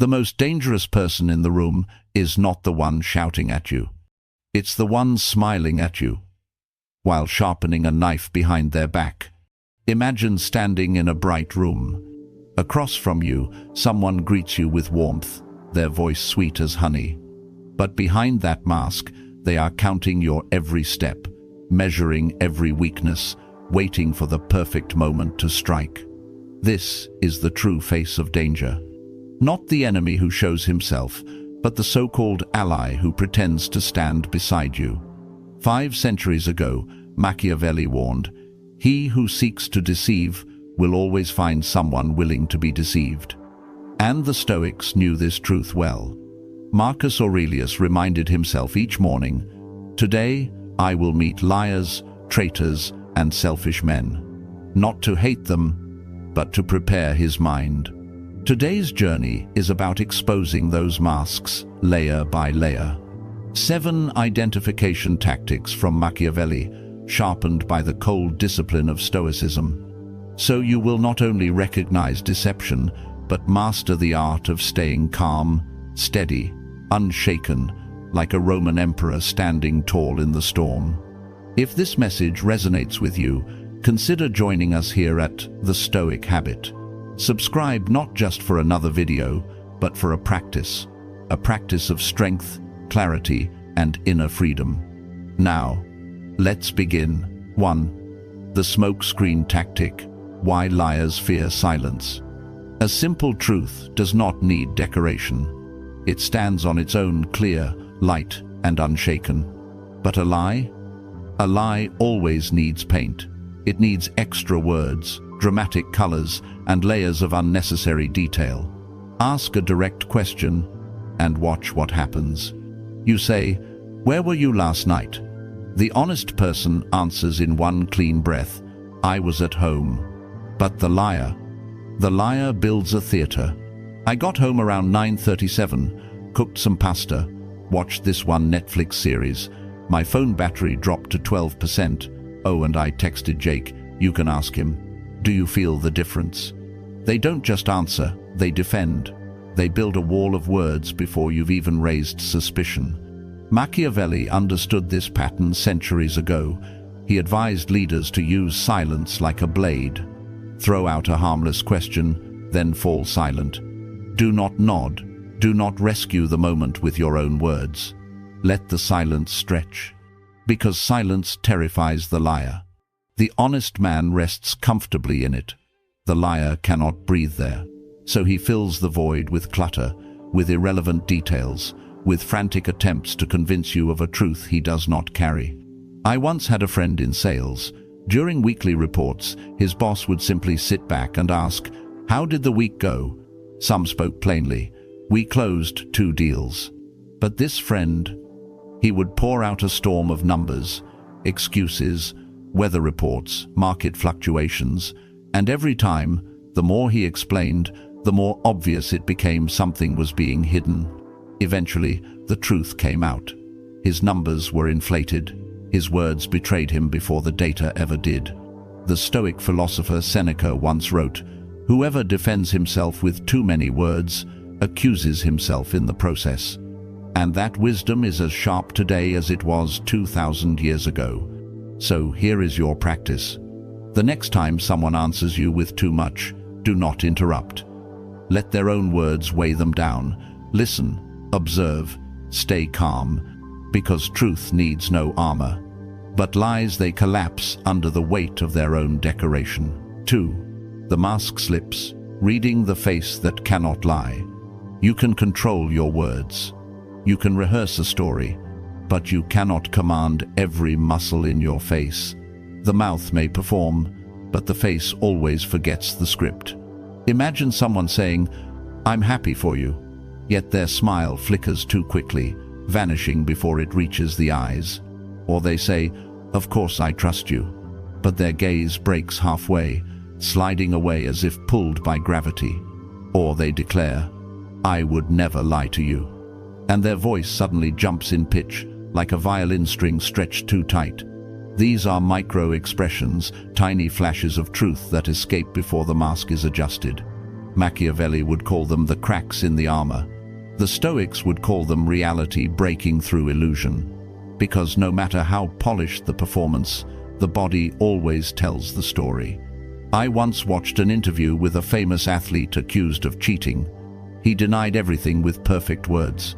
The most dangerous person in the room is not the one shouting at you. It's the one smiling at you, while sharpening a knife behind their back. Imagine standing in a bright room. Across from you, someone greets you with warmth, their voice sweet as honey. But behind that mask, they are counting your every step, measuring every weakness, waiting for the perfect moment to strike. This is the true face of danger. Not the enemy who shows himself, but the so-called ally who pretends to stand beside you. 5 centuries ago, Machiavelli warned, "He who seeks to deceive will always find someone willing to be deceived." And the Stoics knew this truth well. Marcus Aurelius reminded himself each morning, "Today I will meet liars, traitors, and selfish men, not to hate them, but to prepare his mind." Today's journey is about exposing those masks, layer by layer. 7 identification tactics from Machiavelli, sharpened by the cold discipline of Stoicism. So you will not only recognize deception, but master the art of staying calm, steady, unshaken, like a Roman emperor standing tall in the storm. If this message resonates with you, consider joining us here at The Stoic Habit. Subscribe not just for another video, but for a practice of strength, clarity, and inner freedom. Now, let's begin. 1. The smokescreen tactic: why liars fear silence. A simple truth does not need decoration. It stands on its own, clear, light, and unshaken. But a lie? A lie always needs paint. It needs extra words, dramatic colors, and layers of unnecessary detail. Ask a direct question and watch what happens. You say, "Where were you last night?" The honest person answers in one clean breath, "I was at home." But the liar builds a theater. "I got home around 9:37, cooked some pasta, watched this one Netflix series. My phone battery dropped to 12%. Oh, and I texted Jake. You can ask him." Do you feel the difference? They don't just answer, they defend. They build a wall of words before you've even raised suspicion. Machiavelli understood this pattern centuries ago. He advised leaders to use silence like a blade. Throw out a harmless question, then fall silent. Do not nod. Do not rescue the moment with your own words. Let the silence stretch. Because silence terrifies the liar. The honest man rests comfortably in it. The liar cannot breathe there. So he fills the void with clutter, with irrelevant details, with frantic attempts to convince you of a truth he does not carry. I once had a friend in sales. During weekly reports, his boss would simply sit back and ask, "How did the week go?" Some spoke plainly. "We closed 2 deals." But this friend, he would pour out a storm of numbers, excuses, weather reports, market fluctuations, and every time, the more he explained, the more obvious it became something was being hidden. Eventually, the truth came out. His numbers were inflated. His words betrayed him before the data ever did. The Stoic philosopher Seneca once wrote, "Whoever defends himself with too many words accuses himself in the process." And that wisdom is as sharp today as it was 2,000 years ago. So here is your practice. The next time someone answers you with too much, do not interrupt. Let their own words weigh them down. Listen, observe, stay calm, because truth needs no armor. But lies, they collapse under the weight of their own decoration. 2. The mask slips, reading the face that cannot lie. You can control your words. You can rehearse a story, but you cannot command every muscle in your face. The mouth may perform, but the face always forgets the script. Imagine someone saying, "I'm happy for you," yet their smile flickers too quickly, vanishing before it reaches the eyes. Or they say, "Of course I trust you," but their gaze breaks halfway, sliding away as if pulled by gravity. Or they declare, "I would never lie to you," and their voice suddenly jumps in pitch, like a violin string stretched too tight. These are micro-expressions, tiny flashes of truth that escape before the mask is adjusted. Machiavelli would call them the cracks in the armor. The Stoics would call them reality breaking through illusion. Because no matter how polished the performance, the body always tells the story. I once watched an interview with a famous athlete accused of cheating. He denied everything with perfect words.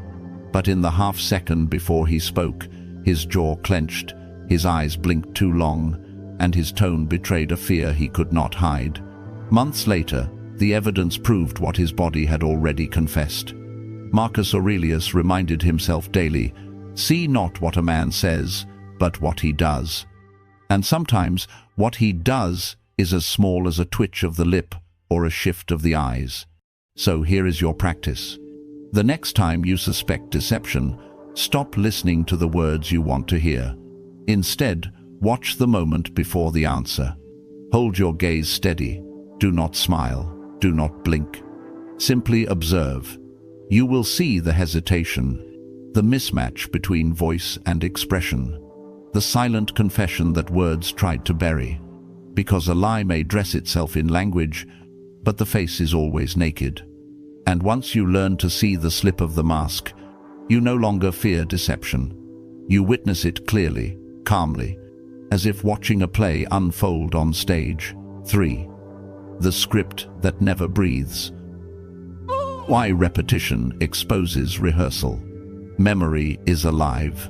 But in the half-second before he spoke, his jaw clenched, his eyes blinked too long, and his tone betrayed a fear he could not hide. Months later, the evidence proved what his body had already confessed. Marcus Aurelius reminded himself daily, "See not what a man says, but what he does." And sometimes what he does is as small as a twitch of the lip or a shift of the eyes. So here is your practice. The next time you suspect deception, stop listening to the words you want to hear. Instead, watch the moment before the answer. Hold your gaze steady. Do not smile. Do not blink. Simply observe. You will see the hesitation, the mismatch between voice and expression, the silent confession that words tried to bury. Because a lie may dress itself in language, but the face is always naked. And once you learn to see the slip of the mask, you no longer fear deception. You witness it clearly, calmly, as if watching a play unfold on stage. 3. The script that never breathes. Why repetition exposes rehearsal. Memory is alive.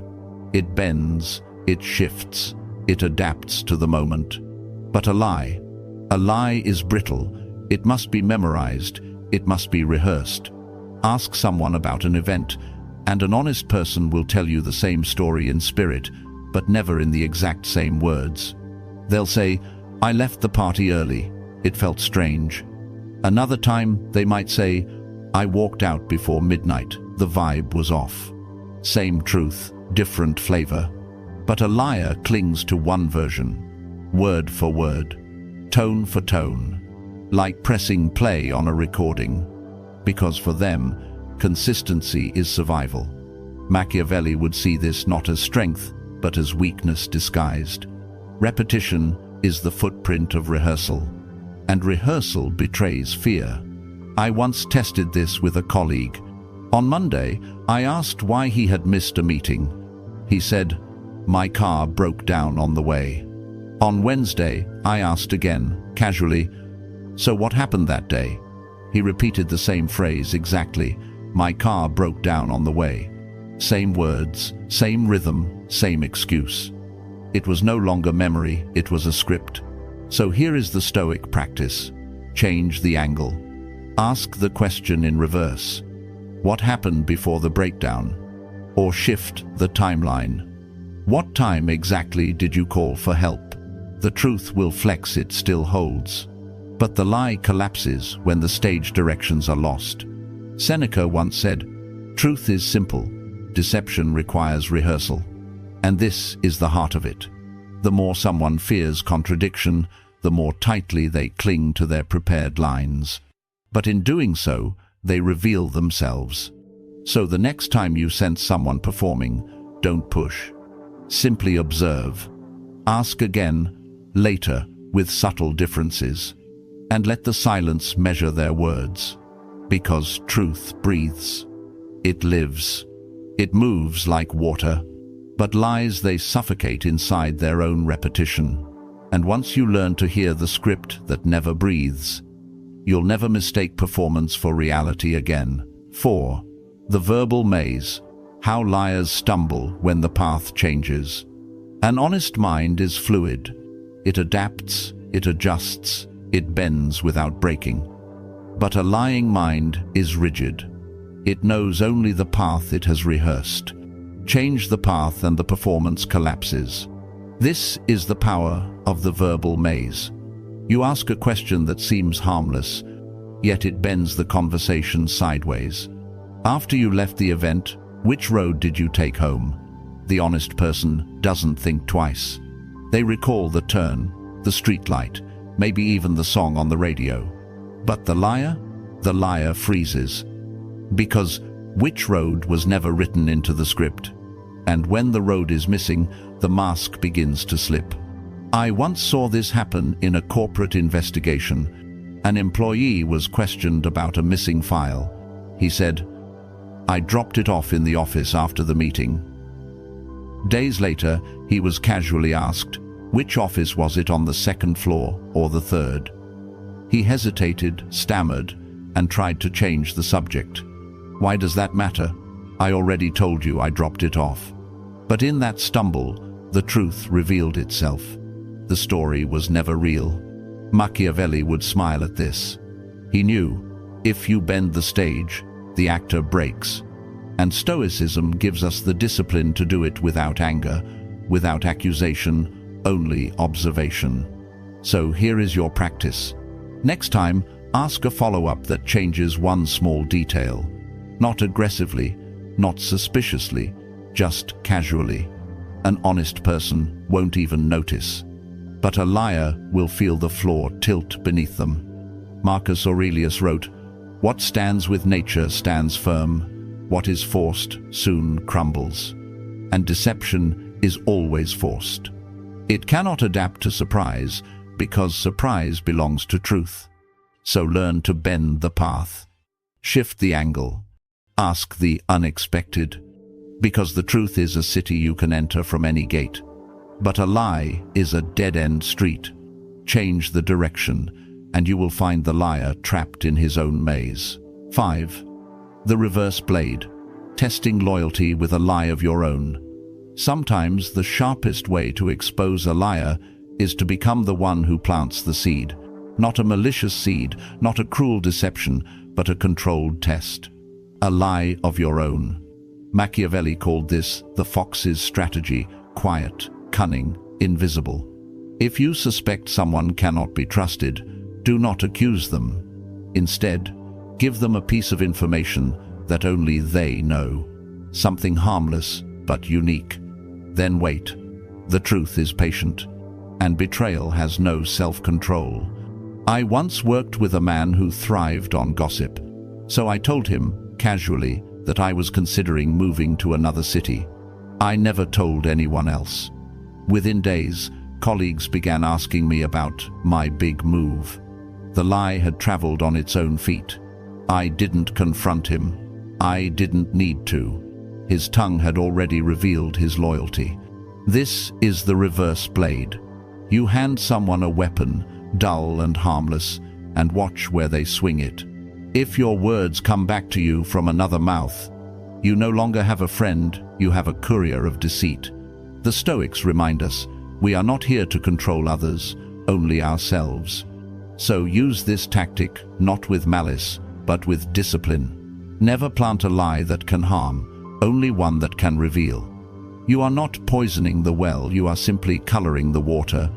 It bends, it shifts, it adapts to the moment. But a lie is brittle. It must be memorized. It must be rehearsed. Ask someone about an event, and an honest person will tell you the same story in spirit, but never in the exact same words. They'll say, "I left the party early. It felt strange." Another time, they might say, "I walked out before midnight. The vibe was off." Same truth, different flavor. But a liar clings to one version, word for word, tone for tone, like pressing play on a recording. Because for them, consistency is survival. Machiavelli would see this not as strength, but as weakness disguised. Repetition is the footprint of rehearsal, and rehearsal betrays fear. I once tested this with a colleague. On Monday, I asked why he had missed a meeting. He said, "My car broke down on the way." On Wednesday, I asked again, casually, "So what happened that day?" He repeated the same phrase exactly, "My car broke down on the way." Same words, same rhythm, same excuse. It was no longer memory, it was a script. So here is the Stoic practice. Change the angle. Ask the question in reverse. What happened before the breakdown? Or shift the timeline. What time exactly did you call for help? The truth will flex, it still holds. But the lie collapses when the stage directions are lost. Seneca once said, "Truth is simple. Deception requires rehearsal." And this is the heart of it. The more someone fears contradiction, the more tightly they cling to their prepared lines. But in doing so, they reveal themselves. So the next time you sense someone performing, don't push. Simply observe. Ask again, later, with subtle differences. And let the silence measure their words. Because truth breathes. It lives. It moves like water. But lies, they suffocate inside their own repetition. And once you learn to hear the script that never breathes, you'll never mistake performance for reality again. 4. The verbal maze. How liars stumble when the path changes. An honest mind is fluid. It adapts, it adjusts, it bends without breaking. But a lying mind is rigid. It knows only the path it has rehearsed. Change the path and the performance collapses. This is the power of the verbal maze. You ask a question that seems harmless, yet it bends the conversation sideways. After you left the event, which road did you take home? The honest person doesn't think twice. They recall the turn, the streetlight, maybe even the song on the radio. But the liar freezes. Because which road was never written into the script. And when the road is missing, the mask begins to slip. I once saw this happen in a corporate investigation. An employee was questioned about a missing file. He said, "I dropped it off in the office after the meeting." Days later, he was casually asked, which office was it, on the second floor or the third? He hesitated, stammered, and tried to change the subject. "Why does that matter? I already told you I dropped it off." But in that stumble, the truth revealed itself. The story was never real. Machiavelli would smile at this. He knew, if you bend the stage, the actor breaks. And Stoicism gives us the discipline to do it without anger, without accusation, only observation. So here is your practice. Next time, ask a follow-up that changes one small detail. Not aggressively, not suspiciously, just casually. An honest person won't even notice. But a liar will feel the floor tilt beneath them. Marcus Aurelius wrote, "What stands with nature stands firm. What is forced soon crumbles." And deception is always forced. It cannot adapt to surprise, because surprise belongs to truth. So learn to bend the path. Shift the angle. Ask the unexpected. Because the truth is a city you can enter from any gate. But a lie is a dead-end street. Change the direction, and you will find the liar trapped in his own maze. 5. The reverse blade. Testing loyalty with a lie of your own. Sometimes the sharpest way to expose a liar is to become the one who plants the seed. Not a malicious seed, not a cruel deception, but a controlled test. A lie of your own. Machiavelli called this the fox's strategy, quiet, cunning, invisible. If you suspect someone cannot be trusted, do not accuse them. Instead, give them a piece of information that only they know. Something harmless but unique. Then wait. The truth is patient, and betrayal has no self-control. I once worked with a man who thrived on gossip, so I told him, casually, that I was considering moving to another city. I never told anyone else. Within days, colleagues began asking me about my big move. The lie had traveled on its own feet. I didn't confront him. I didn't need to. His tongue had already revealed his loyalty. This is the reverse blade. You hand someone a weapon, dull and harmless, and watch where they swing it. If your words come back to you from another mouth, you no longer have a friend, you have a courier of deceit. The Stoics remind us, we are not here to control others, only ourselves. So use this tactic not with malice, but with discipline. Never plant a lie that can harm, only one that can reveal. You are not poisoning the well, you are simply coloring the water,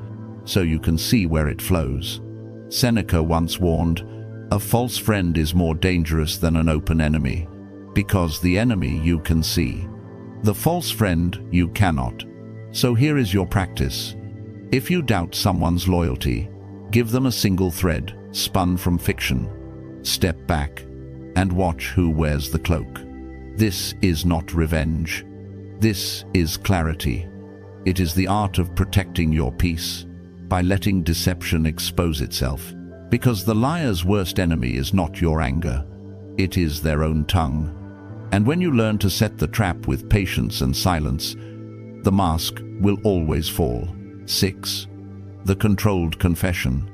so you can see where it flows. Seneca once warned, a false friend is more dangerous than an open enemy, because the enemy you can see. The false friend you cannot. So here is your practice. If you doubt someone's loyalty, give them a single thread, spun from fiction. Step back and watch who wears the cloak. This is not revenge. This is clarity. It is the art of protecting your peace by letting deception expose itself. Because the liar's worst enemy is not your anger. It is their own tongue. And when you learn to set the trap with patience and silence, the mask will always fall. 6. The controlled confession.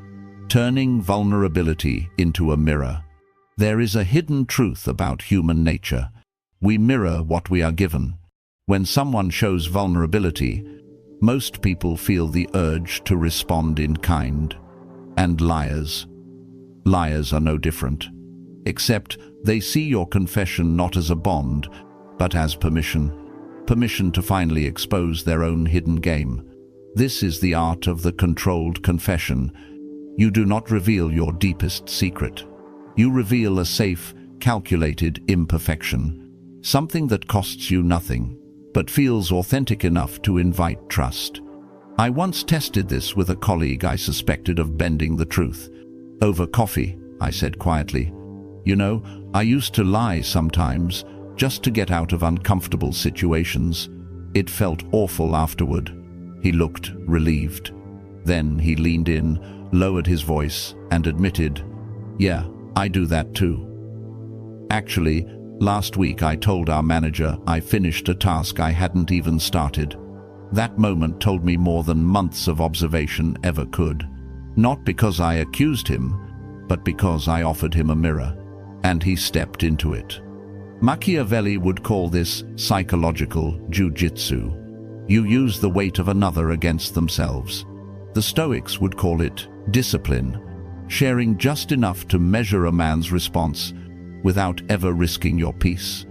Turning vulnerability into a mirror. There is a hidden truth about human nature. We mirror what we are given. When someone shows vulnerability, most people feel the urge to respond in kind. And liars are no different. Except they see your confession not as a bond, but as permission. Permission to finally expose their own hidden game. This is the art of the controlled confession. You do not reveal your deepest secret. You reveal a safe, calculated imperfection. Something that costs you nothing, but feels authentic enough to invite trust. I once tested this with a colleague I suspected of bending the truth. Over coffee, I said quietly, "You know, I used to lie sometimes, just to get out of uncomfortable situations. It felt awful afterward." He looked relieved. Then he leaned in, lowered his voice, and admitted, Yeah, I do that too. Actually, last week I told our manager I finished a task I hadn't even started. That moment told me more than months of observation ever could. Not because I accused him, but because I offered him a mirror, and he stepped into it. Machiavelli would call this psychological jujitsu. You use the weight of another against themselves. The Stoics would call it discipline, sharing just enough to measure a man's response without ever risking your peace.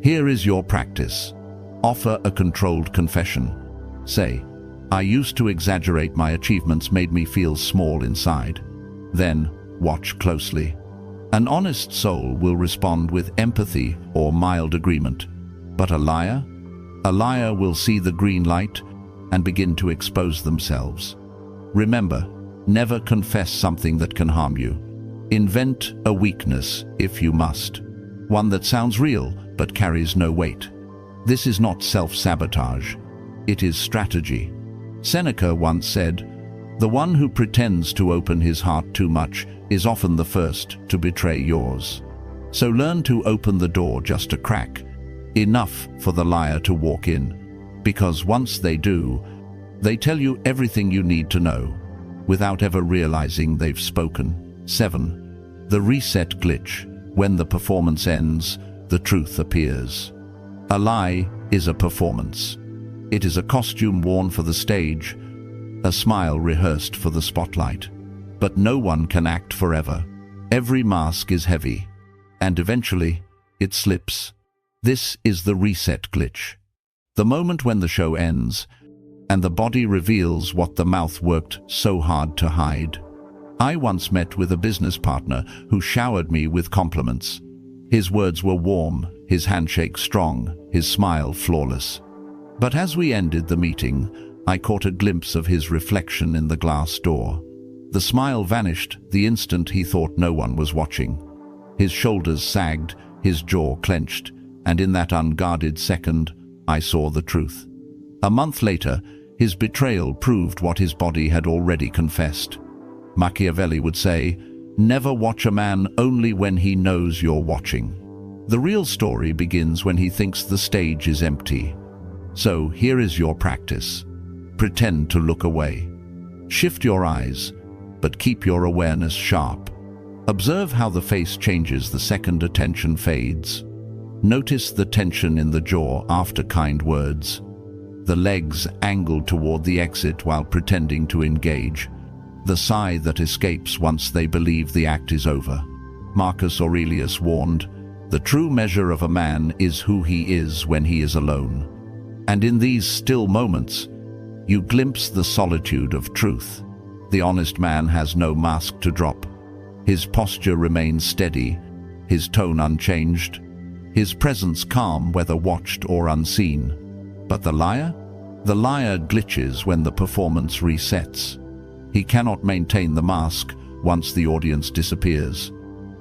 Here is your practice. Offer a controlled confession. Say, I used to exaggerate my achievements made me feel small inside. Then, watch closely. An honest soul will respond with empathy or mild agreement. But a liar? A liar will see the green light and begin to expose themselves. Remember, never confess something that can harm you. Invent a weakness if you must. One that sounds real but carries no weight. This is not self-sabotage. It is strategy. Seneca once said, "The one who pretends to open his heart too much is often the first to betray yours." So learn to open the door just a crack, enough for the liar to walk in. Because once they do, they tell you everything you need to know, without ever realizing they've spoken. 7. The reset glitch. When the performance ends, the truth appears. A lie is a performance. It is a costume worn for the stage, a smile rehearsed for the spotlight. But no one can act forever. Every mask is heavy, and eventually it slips. This is the reset glitch. The moment when the show ends, and the body reveals what the mouth worked so hard to hide. I once met with a business partner who showered me with compliments. His words were warm, his handshake strong, his smile flawless. But as we ended the meeting, I caught a glimpse of his reflection in the glass door. The smile vanished the instant he thought no one was watching. His shoulders sagged, his jaw clenched, and in that unguarded second, I saw the truth. A month later, his betrayal proved what his body had already confessed. Machiavelli would say, "Never watch a man only when he knows you're watching." The real story begins when he thinks the stage is empty. So here is your practice. Pretend to look away. Shift your eyes, but keep your awareness sharp. Observe how the face changes the second attention fades. Notice the tension in the jaw after kind words. The legs angled toward the exit while pretending to engage. The sigh that escapes once they believe the act is over. Marcus Aurelius warned, "The true measure of a man is who he is when he is alone." And in these still moments, you glimpse the solitude of truth. The honest man has no mask to drop. His posture remains steady, his tone unchanged, his presence calm whether watched or unseen. But the liar? The liar glitches when the performance resets. He cannot maintain the mask once the audience disappears.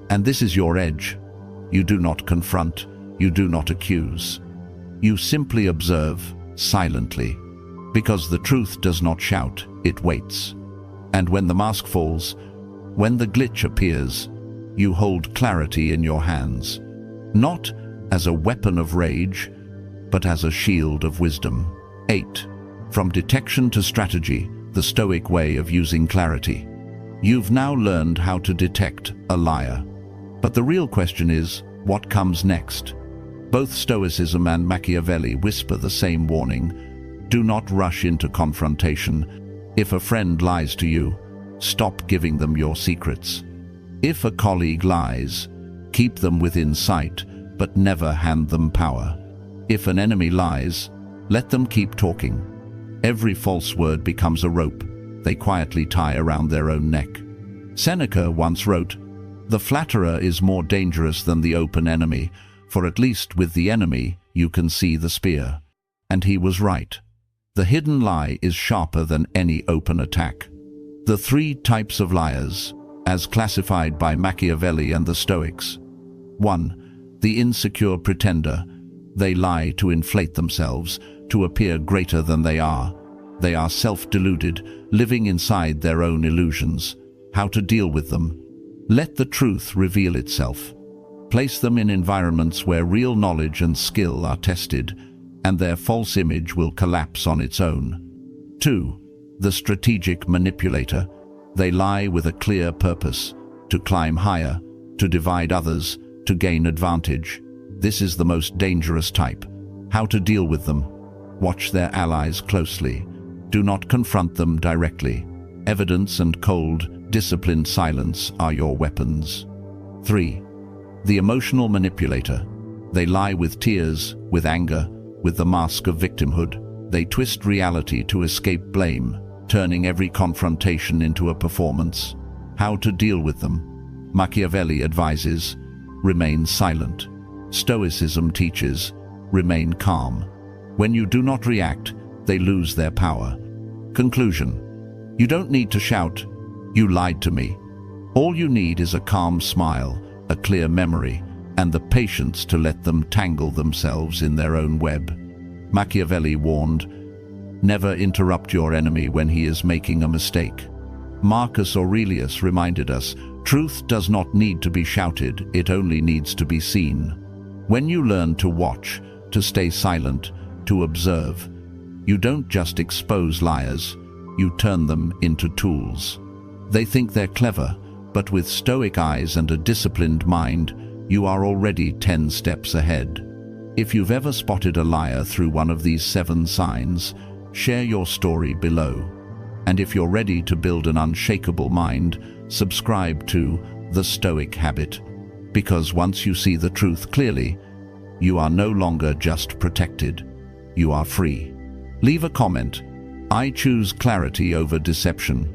And this is your edge. You do not confront, you do not accuse. You simply observe, silently. Because the truth does not shout, it waits. And when the mask falls, when the glitch appears, you hold clarity in your hands. Not as a weapon of rage, but as a shield of wisdom. 8. From detection to strategy, the Stoic way of using clarity. You've now learned how to detect a liar. But the real question is, what comes next? Both Stoicism and Machiavelli whisper the same warning. Do not rush into confrontation. If a friend lies to you, stop giving them your secrets. If a colleague lies, keep them within sight, but never hand them power. If an enemy lies, let them keep talking. Every false word becomes a rope they quietly tie around their own neck. Seneca once wrote, "The flatterer is more dangerous than the open enemy, for at least with the enemy you can see the spear." And he was right. The hidden lie is sharper than any open attack. The 3 types of liars, as classified by Machiavelli and the Stoics. 1. The insecure pretender. They lie to inflate themselves, to appear greater than they are. They are self-deluded, living inside their own illusions. How to deal with them? Let the truth reveal itself. Place them in environments where real knowledge and skill are tested, and their false image will collapse on its own. 2. The strategic manipulator. They lie with a clear purpose: to climb higher, to divide others, to gain advantage. This is the most dangerous type. How to deal with them? Watch their allies closely. Do not confront them directly. Evidence and cold, disciplined silence are your weapons. 3. The emotional manipulator. They lie with tears, with anger, with the mask of victimhood. They twist reality to escape blame, turning every confrontation into a performance. How to deal with them? Machiavelli advises, remain silent. Stoicism teaches, remain calm. When you do not react, they lose their power. Conclusion. You don't need to shout, "You lied to me." All you need is a calm smile, a clear memory, and the patience to let them tangle themselves in their own web. Machiavelli warned, never interrupt your enemy when he is making a mistake. Marcus Aurelius reminded us, truth does not need to be shouted, it only needs to be seen. When you learn to watch, to stay silent, to observe, you don't just expose liars, you turn them into tools. They think they're clever, but with stoic eyes and a disciplined mind, you are already 10 steps ahead. If you've ever spotted a liar through one of these 7 signs, share your story below. And if you're ready to build an unshakable mind, subscribe to The Stoic Habit. Because once you see the truth clearly, you are no longer just protected, you are free. Leave a comment. I choose clarity over deception.